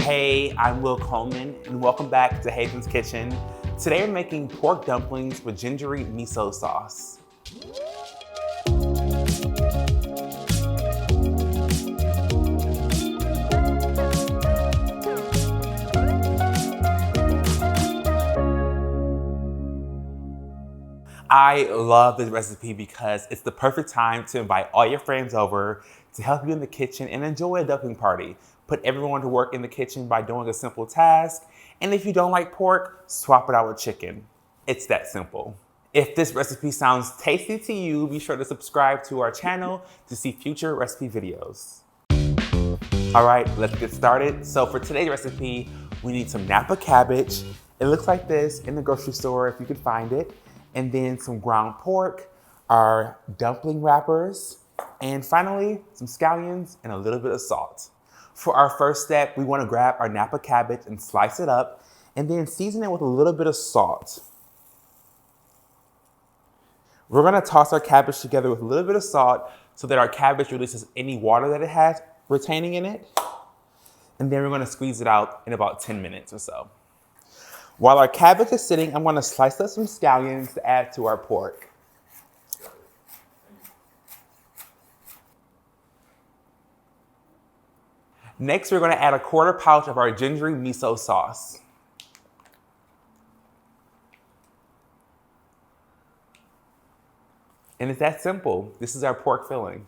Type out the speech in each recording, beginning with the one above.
Hey, I'm Will Coleman, and welcome back to Haven's Kitchen. Today we're making pork dumplings with gingery miso sauce. I love this recipe because it's the perfect time to invite all your friends over to help you in the kitchen and enjoy a dumpling party. Put everyone to work in the kitchen by doing a simple task, and if you don't like pork, swap it out with chicken. It's that simple. If this recipe sounds tasty to you, be sure to subscribe to our channel to see future recipe videos. All right, let's get started. So for today's recipe, we need some Napa cabbage. It looks like this in the grocery store if you can find it. And then some ground pork, our dumpling wrappers, and finally some scallions and a little bit of salt. For our first step, we want to grab our Napa cabbage and slice it up and then season it with a little bit of salt. We're going to toss our cabbage together with a little bit of salt so that our cabbage releases any water that it has retaining in it. And then we're going to squeeze it out in about 10 minutes or so. While our cabbage is sitting, I'm going to slice up some scallions to add to our pork. Next, we're going to add a quarter pouch of our gingery miso sauce. And it's that simple. This is our pork filling.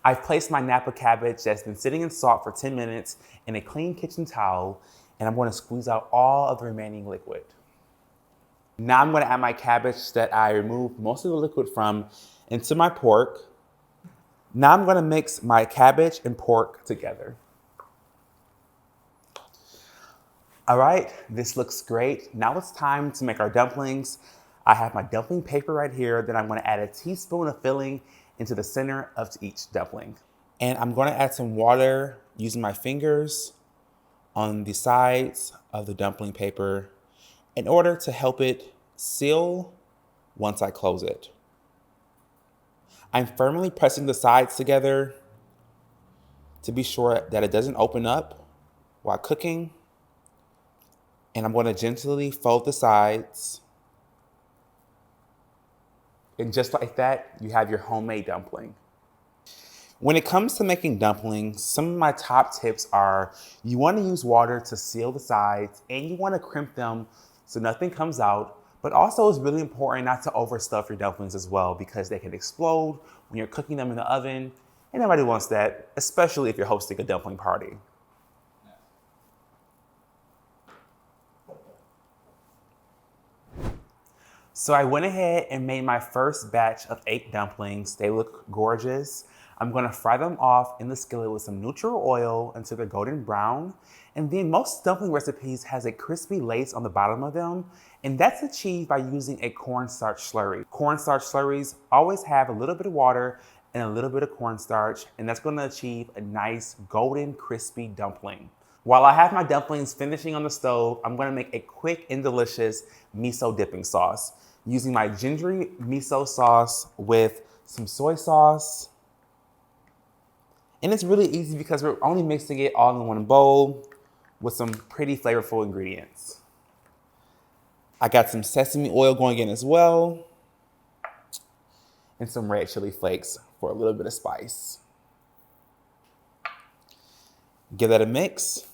I've placed my Napa cabbage that's been sitting in salt for 10 minutes in a clean kitchen towel, and I'm going to squeeze out all of the remaining liquid. Now I'm going to add my cabbage that I removed most of the liquid from into my pork. Now I'm going to mix my cabbage and pork together. All right, this looks great. Now it's time to make our dumplings. I have my dumpling paper right here. Then I'm going to add a teaspoon of filling into the center of each dumpling. And I'm going to add some water using my fingers on the sides of the dumpling paper in order to help it seal once I close it. I'm firmly pressing the sides together to be sure that it doesn't open up while cooking. And I'm going to gently fold the sides. And just like that, you have your homemade dumpling. When it comes to making dumplings, some of my top tips are you want to use water to seal the sides and you want to crimp them so nothing comes out. But also it's really important not to overstuff your dumplings as well because they can explode when you're cooking them in the oven. And nobody wants that, especially if you're hosting a dumpling party. So I went ahead and made my first batch of 8 dumplings. They look gorgeous. I'm gonna fry them off in the skillet with some neutral oil until they're golden brown. And then most dumpling recipes has a crispy lace on the bottom of them. And that's achieved by using a cornstarch slurry. Cornstarch slurries always have a little bit of water and a little bit of cornstarch. And that's gonna achieve a nice golden crispy dumpling. While I have my dumplings finishing on the stove, I'm gonna make a quick and delicious miso dipping sauce using my gingery miso sauce with some soy sauce. And it's really easy because we're only mixing it all in one bowl with some pretty flavorful ingredients. I got some sesame oil going in as well and some red chili flakes for a little bit of spice. Give that a mix.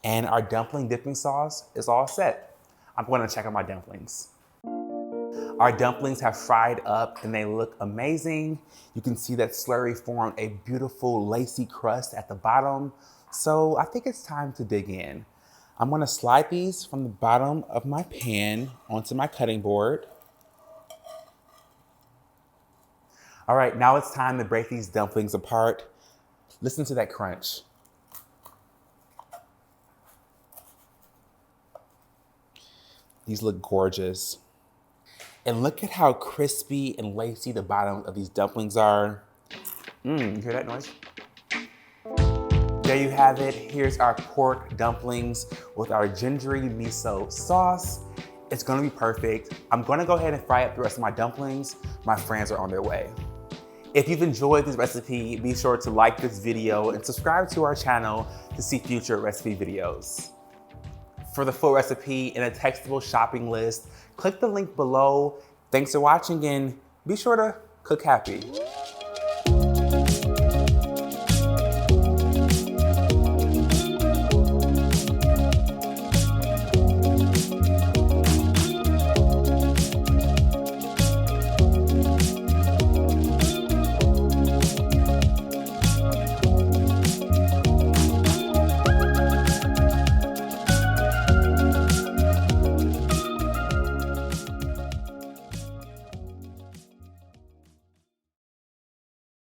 And our dumpling dipping sauce is all set. I'm going to check out my dumplings. Our dumplings have fried up and they look amazing. You can see that slurry formed a beautiful lacy crust at the bottom. So I think it's time to dig in. I'm going to slide these from the bottom of my pan onto my cutting board. All right, now it's time to break these dumplings apart. Listen to that crunch. These look gorgeous. And look at how crispy and lacy the bottom of these dumplings are. You hear that noise? There you have it. Here's our pork dumplings with our gingery miso sauce. It's gonna be perfect. I'm gonna go ahead and fry up the rest of my dumplings. My friends are on their way. If you've enjoyed this recipe, be sure to like this video and subscribe to our channel to see future recipe videos. For the full recipe and a textable shopping list, click the link below. Thanks for watching and be sure to cook happy.